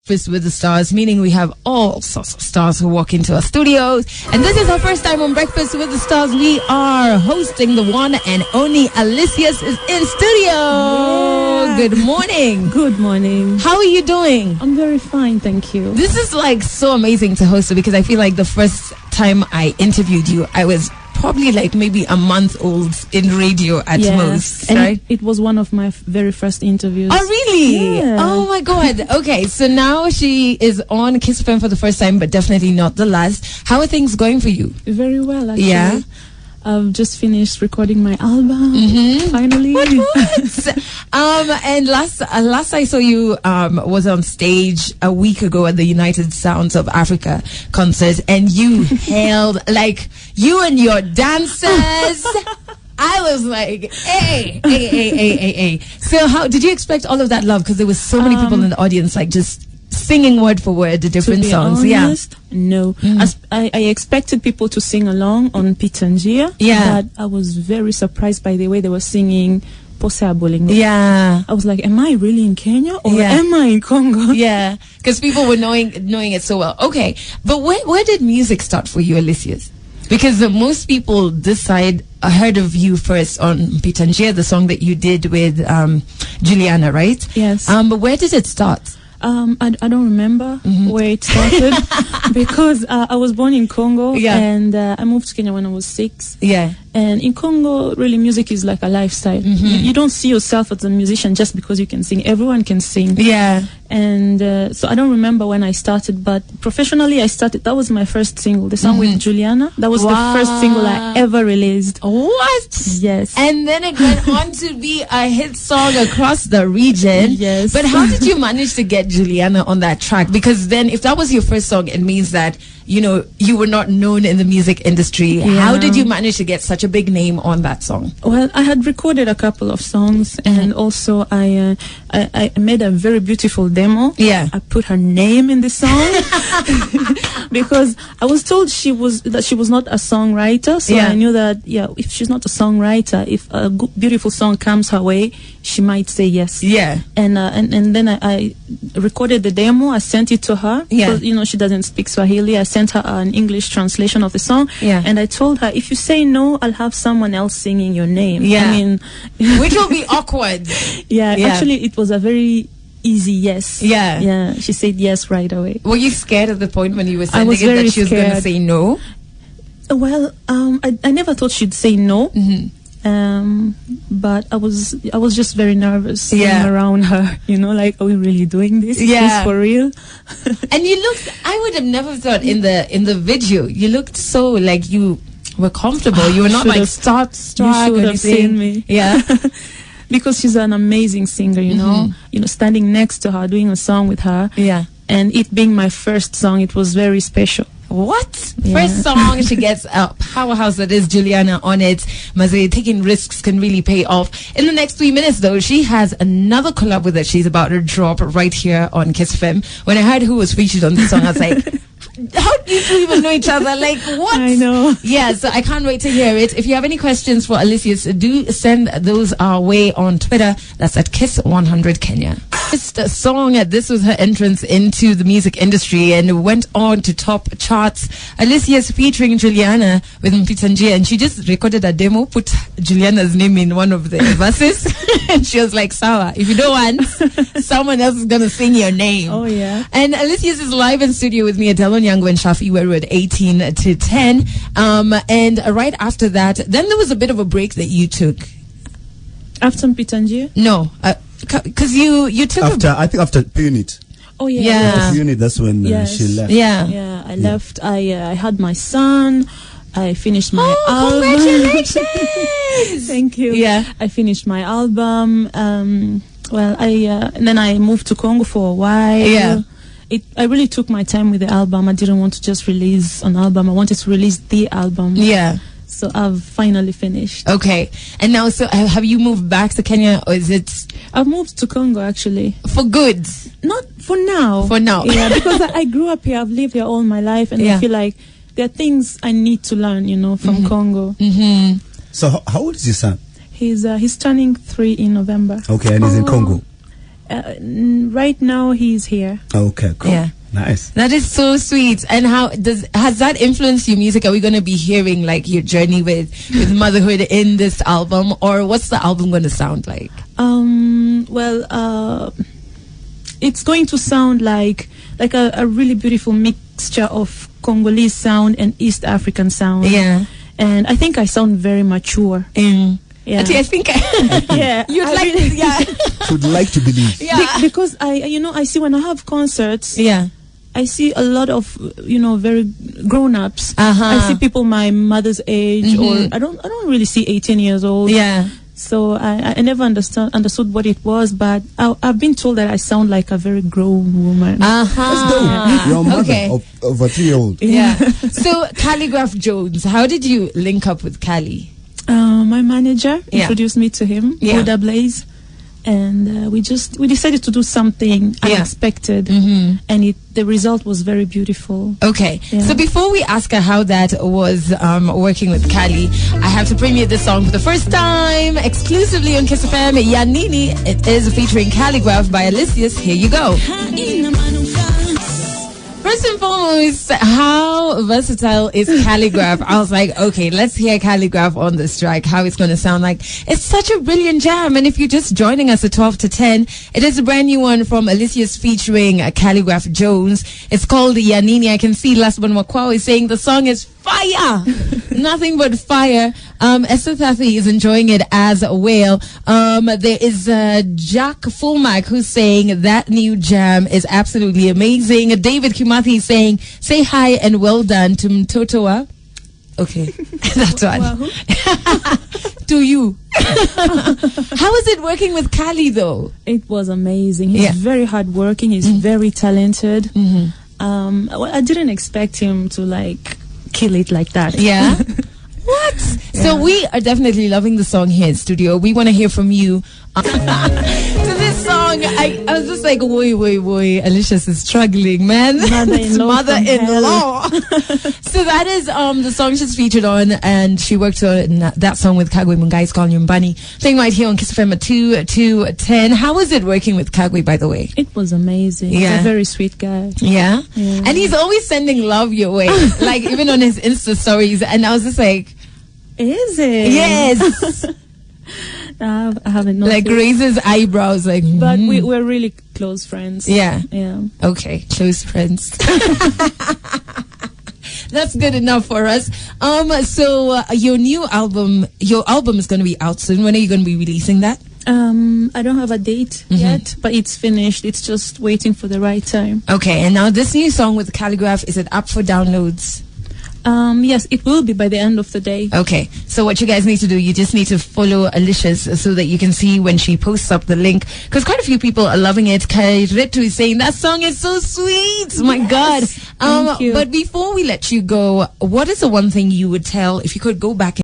Breakfast with the Stars, meaning we have all sorts of stars who walk into our studios. And this is our first time on Breakfast with the Stars. We are hosting the one and only Alicios is in studio. Yeah. Good morning. Good morning. How are you doing? I'm very fine, thank you. This is like so amazing to host it because I feel like the first time I interviewed you, I was probably like maybe a month old in radio at most, and right? It was one of my very first interviews. Oh, really? Yeah. Oh, my God. Okay, so now she is on Kiss FM for the first time, but definitely not the last. How are things going for you? Very well, actually. Yeah? I've just finished recording my album, finally. What? And last I saw you was on stage a week ago at the United Sounds of Africa concert, and you held, like, you and your dancers. I was like, hey. So how did you expect all of that love? Because there was so many people in the audience, like, just singing word for word the different songs. Honest, no. I expected people to sing along on Pitangia. Yeah. But I was very surprised by the way they were singing Pose Abolingo. Yeah. I was like, am I really in Kenya or am I in Congo? Yeah. Because people were knowing it so well. Okay. But where did music start for you, Alicios? Because most people this side heard of you first on Pitangia, the song that you did with Juliana, right? Yes. But where did it start? I don't remember where it started because I was born in Congo and I moved to Kenya when I was 6. Yeah. And in Congo, really, music is like a lifestyle. You don't see yourself as a musician just because you can sing. Everyone can sing. Yeah. And so I don't remember when I started, but professionally I started. That was my first single, the song with Juliana. That was the first single I ever released. What? Yes. And then it went on to be a hit song across the region. Yes. But how did you manage to get Juliana on that track? Because then if that was your first song, it means that, you know, you were not known in the music industry. Yeah. How did you manage to get such a big name on that song? Well, I had recorded a couple of songs, and also I made a very beautiful demo. Yeah. I put her name in the song because I was told she was not a songwriter. So I knew that, if she's not a songwriter, if a good, beautiful song comes her way, she might say yes. Yeah. And then I recorded the demo. I sent it to her. Yeah. Because, you know, she doesn't speak Swahili. I sent her an English translation of the song. Yeah. And I told her, if you say no, I'll have someone else singing your name. Yeah. I mean, which will be awkward. Yeah. Actually, it was a very easy yes. Yeah. Yeah. She said yes right away. Were you scared at the point when you were I was sending it very that she was going to scared. say no? Well, I never thought she'd say no. But I was just very nervous being around her, you know, like, are we really doing this? Is this for real? And you looked, I would have never thought in the video, you looked so like you were comfortable. You were not like starstruck. You should have seen me. Yeah. Because she's an amazing singer, you know, standing next to her, doing a song with her. Yeah. And it being my first song, it was very special. What? Yeah. First song, she gets a powerhouse that is Juliana on it. Maze, taking risks can really pay off. In the next 3 minutes, though, she has another collab with that she's about to drop right here on Kiss FM. When I heard who was featured on this song, I was like, how do you two even know each other? Like, what? I know. Yeah, so I can't wait to hear it. If you have any questions for Alicios, do send those our way on Twitter. That's at Kiss100 Kenya. It's a song. This was her entrance into the music industry and went on to top charts. Alicios featuring Juliana with Mpitanjia, and she just recorded a demo, put Juliana's name in one of the verses, and she was like, "Sawa, if you don't want, someone else is gonna sing your name." Oh yeah. And Alicios is live in studio with me at Delon Yango and Shafi, where we're at 18 to 10. And right after that, then there was a bit of a break that you took. After Pitangia? No. Because you took after P-Unit. Oh yeah. Yeah. P-Unit, that's when she left. Yeah, I left. I had my son. I finished my album. Congratulations! Thank you. Yeah. I finished my album. And then I moved to Congo for a while. Yeah. I really took my time with the album. I didn't want to just release an album. I wanted to release the album. Yeah. So I've finally finished. Okay. And now, so have you moved back to Kenya, or is it? I've moved to Congo, actually. For good? Not for now. For now. Yeah, because I grew up here. I've lived here all my life, and I feel like there are things I need to learn, you know, from Congo. So how old is your son? He's turning 3 in November. Okay, and he's in Congo. Right now, he's here. Okay, cool. Yeah. Nice. That is so sweet. And has that influenced your music? Are we going to be hearing like your journey with motherhood in this album, or what's the album going to sound like? It's going to sound like a really beautiful mixture of Congolese sound and East African sound. Yeah. And I think I sound very mature. Yeah. I think yeah. Would like to believe. Yeah. Because I see when I have concerts. Yeah. I see a lot of very grown-ups. I see people my mother's age, or I don't really see 18 years old. Yeah. So I never understood what it was, but I've been told that I sound like a very grown woman. That's dope. You're a mother of a 3-year-old. Yeah. So Khaligraph Jones, how did you link up with Khali? My manager introduced me to him, Buddha Blaze, and we decided to do something unexpected, and the result was very beautiful. Okay, so before we ask her how that was working with Khali, I have to premiere this song for the first time exclusively on Kiss FM. Yanini, it is featuring Khaligraph by Alicios. Here you go. First and foremost, how versatile is Khaligraph? I was like, okay, let's hear Khaligraph on this track, how it's going to sound like. It's such a brilliant jam. And if you're just joining us at 12 to 10, it is a brand new one from Alicios featuring Khaligraph Jones. It's called Yanini. I can see Lasban Wakwao is saying the song is fire. Nothing but fire. Esther Thathi is enjoying it as well. There is Jack Fulmack who's saying that new jam is absolutely amazing. David Kimathi is saying, say hi and well done to Mtotoa. Okay, that's one. To you. How is it working with Khali though? It was amazing. He's very hardworking. He's very talented. I didn't expect him to kill it like that. Yeah. What? Yeah. So we are definitely loving the song here in studio. We want to hear from you. To this song, I was just like, woi. Alicios is struggling, man. Mother-in-law. So that is the song she's featured on, and she worked on that song with Kagwe Mungai's calling you Mbani. Playing right here on Kiss FM at 2 to 10. How was it working with Kagwe, by the way? It was amazing. Yeah. He's a very sweet guy. Yeah? And he's always sending love your way. Like, even on his Insta stories. And I was just like, is it? Yes. I haven't noticed. Like raises eyebrows, like. But we're really close friends. Yeah. Yeah. Okay, close friends. That's good enough for us. So your album is going to be out soon. When are you going to be releasing that? I don't have a date yet, but it's finished. It's just waiting for the right time. Okay, and now this new song with Khaligraph, is it up for downloads? Yes, it will be by the end of the day. Okay, so what you guys need to do, you just need to follow Alicios so that you can see when she posts up the link, because quite a few people are loving it. Kairetu is saying that song is so sweet. Yes. My God. Thank you. But before we let you go, what is the one thing you would tell if you could go back